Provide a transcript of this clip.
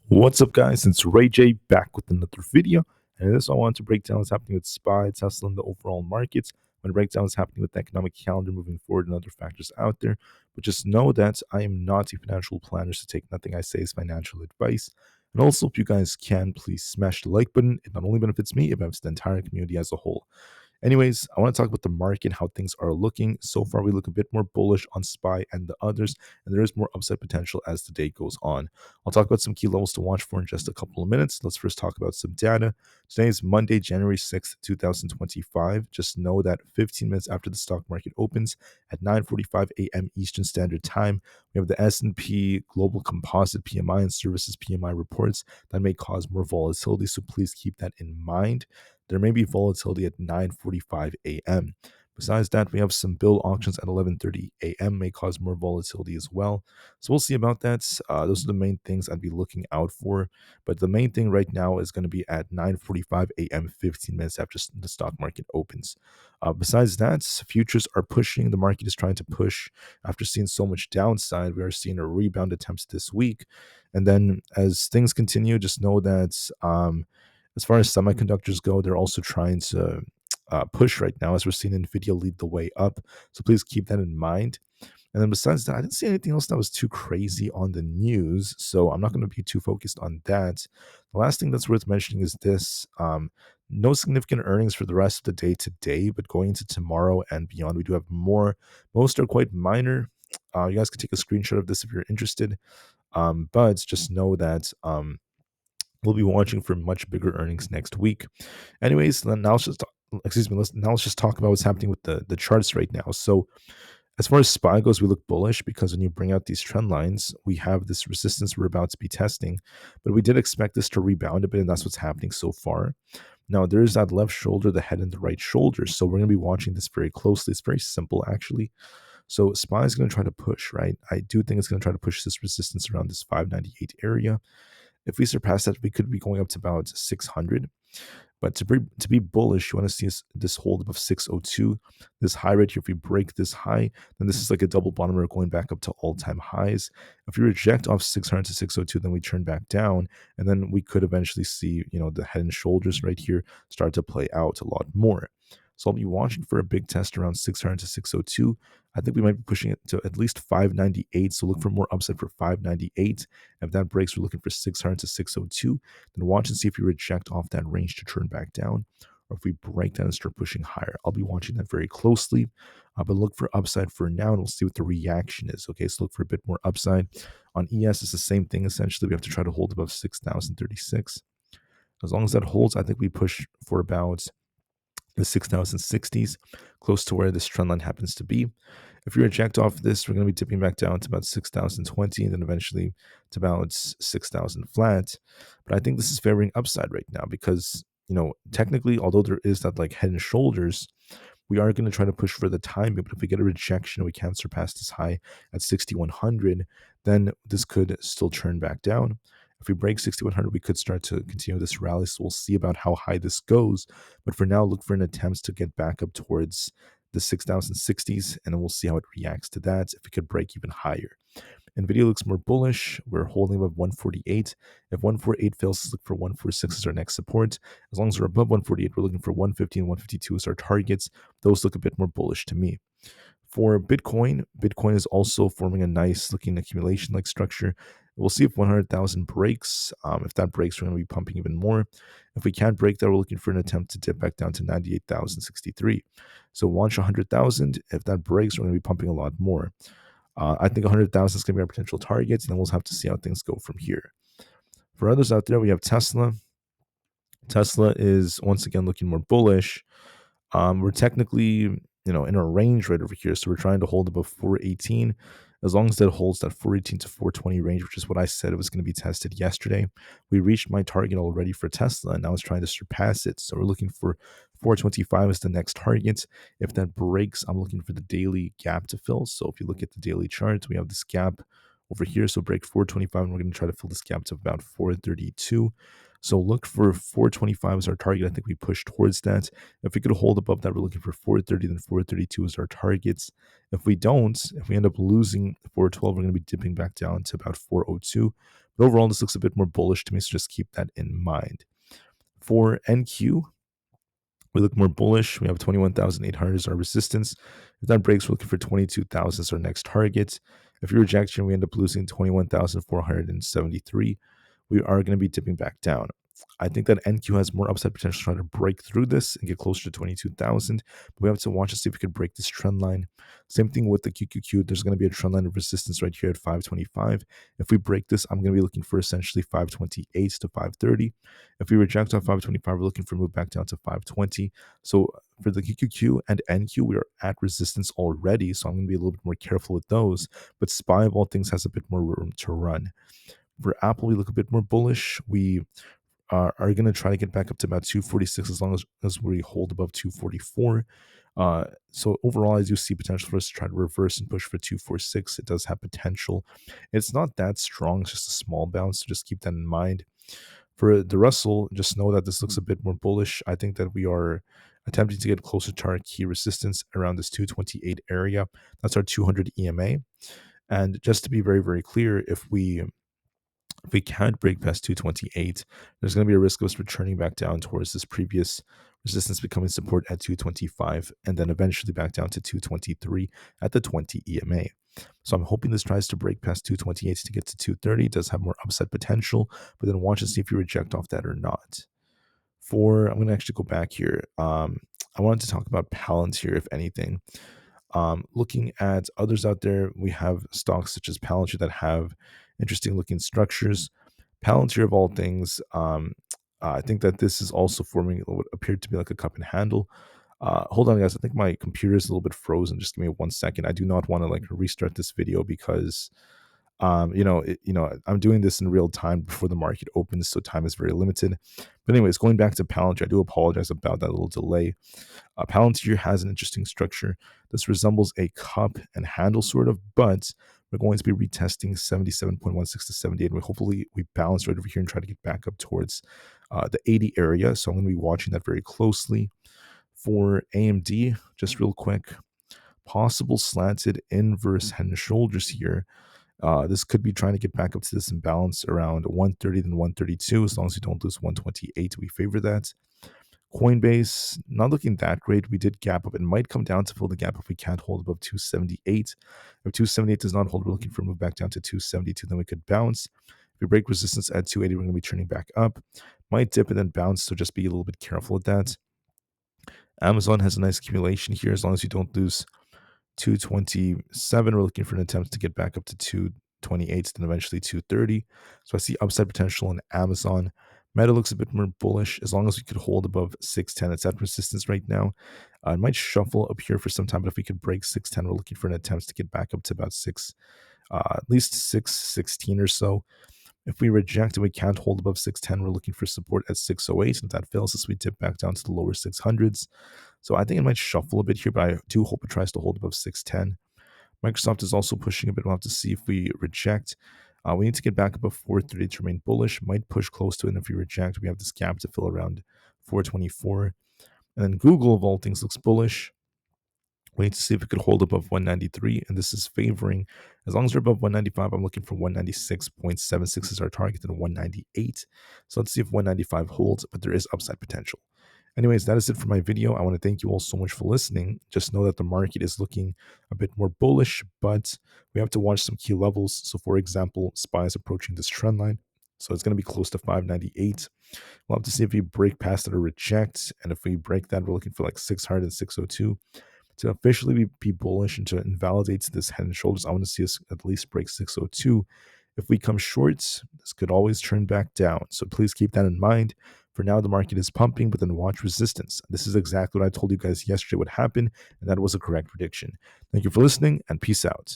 What's up, guys? It's Rey-Jay back with another video. And in this, I want to break down what's happening with SPY, Tesla, and the overall markets. I'm going to break down what's happening with the economic calendar moving forward and other factors out there. But just know that I am not a financial planner, so take nothing I say as financial advice. And also, if you guys can, please smash the like button. It not only benefits me, it benefits the entire community as a whole. Anyways, I want to talk about the market, how things are looking. So far, we look a bit more bullish on SPY and the others, and there is more upside potential as the day goes on. I'll talk about some key levels to watch for in just a couple of minutes. Let's first talk about some data. Today is Monday, January 6th, 2025. Just know that 15 minutes after the stock market opens at 9:45 a.m. Eastern Standard Time, we have the S&P Global Composite PMI and Services PMI reports that may cause more volatility, so please keep that in mind. There may be volatility at 9:45 a.m. Besides that, we have some bill auctions at 11:30 a.m. may cause more volatility as well. So we'll see about that. Those are the main things I'd be looking out for. But the main thing right now is going to be at 9:45 a.m., 15 minutes after the stock market opens. Besides that, futures are pushing. The market is trying to push after seeing so much downside. We are seeing a rebound attempts this week. And then as things continue, just know that as far as semiconductors go, they're also trying to push right now as we're seeing Nvidia lead the way up. So please keep that in mind. And then besides that, I didn't see anything else that was too crazy on the news, so I'm not going to be too focused on that. The last thing that's worth mentioning is this. No significant earnings for the rest of the day today, but going into tomorrow and beyond, we do have more. Most are quite minor. You guys can take a screenshot of this if you're interested. But just know that we'll be watching for much bigger earnings next week. Anyways, now let's just now let's just talk about what's happening with the charts right now. So as far as SPY goes, we look bullish because when you bring out these trend lines, we have this resistance we're about to be testing, but we did expect this to rebound a bit, and that's what's happening so far. Now, there's that left shoulder, the head, and the right shoulder, so we're going to be watching this very closely. It's very simple, actually. So SPY is going to try to push, right? I do think it's going to try to push this resistance around this 598 area. If we surpass that, we could be going up to about 600. But to be bullish, you want to see this hold above 602. This high right here, if we break this high, then this is like a double bottom. We're going back up to all-time highs. If we reject off 600 to 602, then we turn back down, and then we could eventually see, the head and shoulders right here start to play out a lot more. So I'll be watching for a big test around 600 to 602. I think we might be pushing it to at least 598. So look for more upside for 598. If that breaks, we're looking for 600 to 602. Then watch and see if we reject off that range to turn back down, or if we break down and start pushing higher. I'll be watching that very closely. But look for upside for now, and we'll see what the reaction is. Okay, so look for a bit more upside. On ES, it's the same thing essentially. We have to try to hold above 6,036. As long as that holds, I think we push for about the 6,060s, close to where this trend line happens to be. If we reject off this, we're going to be dipping back down to about 6,020 and then eventually to about 6,000 flat. But I think this is favoring upside right now because, technically, although there is that like head and shoulders, we are going to try to push for the timing. But if we get a rejection and we can't surpass this high at 6,100, then this could still turn back down. If we break 6,100, we could start to continue this rally. So we'll see about how high this goes. But for now, look for an attempt to get back up towards the 6,060s, and then we'll see how it reacts to that. If it could break even higher. Nvidia looks more bullish. We're holding above 148. If 148 fails, let's look for 146 as our next support. As long as we're above 148, we're looking for 150 and 152 as our targets. Those look a bit more bullish to me. For Bitcoin is also forming a nice looking accumulation-like structure. We'll see if 100,000 breaks. If that breaks, we're going to be pumping even more. If we can't break that, we're looking for an attempt to dip back down to 98,063. So watch 100,000. If that breaks, we're going to be pumping a lot more. I think 100,000 is going to be our potential targets, and then we'll have to see how things go from here. For others out there, we have Tesla. Tesla is once again looking more bullish. We're technically, in a range right over here, so we're trying to hold above 418. As long as that holds that 418 to 420 range, which is what I said it was going to be tested yesterday, we reached my target already for Tesla, and now it's trying to surpass it. So we're looking for 425 as the next target. If that breaks, I'm looking for the daily gap to fill. So if you look at the daily chart, we have this gap over here. So break 425, and we're going to try to fill this gap to about 432. So look for 425 as our target. I think we push towards that. If we could hold above that, we're looking for 430, then 432 is our targets. If we don't, if we end up losing 412, we're going to be dipping back down to about 402. But overall, this looks a bit more bullish to me, so just keep that in mind. For NQ, we look more bullish. We have 21,800 as our resistance. If that breaks, we're looking for 22,000 as our next target. If we reject here, we end up losing 21,473. We are going to be dipping back down. I think that NQ has more upside potential to try to break through this and get closer to 22,000. But we have to watch and see if we could break this trend line. Same thing with the QQQ. There's going to be a trend line of resistance right here at 525. If we break this, I'm going to be looking for essentially 528 to 530. If we reject on 525, we're looking for a move back down to 520. So for the QQQ and NQ, we are at resistance already. So I'm going to be a little bit more careful with those. But SPY, of all things, has a bit more room to run. For Aapl, we look a bit more bullish. We are going to try to get back up to about 246 as long as we hold above 244. So overall, I do see potential for us to try to reverse and push for 246. It does have potential. It's not that strong. It's just a small bounce, so just keep that in mind. For the Russell, just know that this looks a bit more bullish. I think that we are attempting to get closer to our key resistance around this 228 area. That's our 200 EMA. And just to be very, very clear, if we can't break past 228, there's going to be a risk of us returning back down towards this previous resistance, becoming support at 225, and then eventually back down to 223 at the 20 EMA. So I'm hoping this tries to break past 228 to get to 230. It does have more upside potential, but then watch and see if you reject off that or not. I'm going to actually go back here. I wanted to talk about Palantir, if anything. Looking at others out there, we have stocks such as Palantir that have interesting looking structures. Palantir, of all things, I think that this is also forming what appeared to be like a cup and handle. Hold on, guys. I think my computer is a little bit frozen. Just give me 1 second. I do not want to like restart this video because, I'm doing this in real time before the market opens, so time is very limited. But anyways, going back to Palantir, I do apologize about that little delay. Palantir has an interesting structure. This resembles a cup and handle sort of, but we're going to be retesting 77.16 to 78. Hopefully we balance right over here and try to get back up towards the 80 area. So I'm going to be watching that very closely. For AMD, just real quick, possible slanted inverse head and shoulders here. This could be trying to get back up to this imbalance around 130 and 132. As long as we don't lose 128, we favor that. Coinbase, not looking that great. We did gap up. It might come down to fill the gap if we can't hold above 278. If 278 does not hold, we're looking for a move back down to 272. Then we could bounce. If we break resistance at 280, we're going to be turning back up. Might dip and then bounce, so just be a little bit careful with that. Amazon has a nice accumulation here. As long as you don't lose 227, we're looking for an attempt to get back up to 228, then eventually 230. So I see upside potential in Amazon. Meta looks a bit more bullish as long as we could hold above 610. It's at resistance right now. It might shuffle up here for some time, but if we could break 610, we're looking for an attempt to get back up to about at least 616 or so. If we reject and we can't hold above 610, we're looking for support at 608. And if that fails us, we dip back down to the lower 600s. So I think it might shuffle a bit here, but I do hope it tries to hold above 610. Microsoft is also pushing a bit. We'll have to see if we reject. We need to get back above 430 to remain bullish. Might push close to it. And if we reject, we have this gap to fill around 424. And then Google, of all things, looks bullish. We need to see if it could hold above 193, and this is favoring. As long as we're above 195, I'm looking for 196.76 as our target and 198. So let's see if 195 holds, but there is upside potential. Anyways, that is it for my video. I want to thank you all so much for listening. Just know that the market is looking a bit more bullish, but we have to watch some key levels. So for example, SPY is approaching this trend line. So it's going to be close to 598. We'll have to see if we break past it or reject. And if we break that, we're looking for like 600 and 602. To officially be bullish and to invalidate this head and shoulders, I want to see us at least break 602. If we come short, this could always turn back down. So please keep that in mind. For now, the market is pumping, but then watch resistance. This is exactly what I told you guys yesterday would happen, and that was a correct prediction. Thank you for listening, and peace out.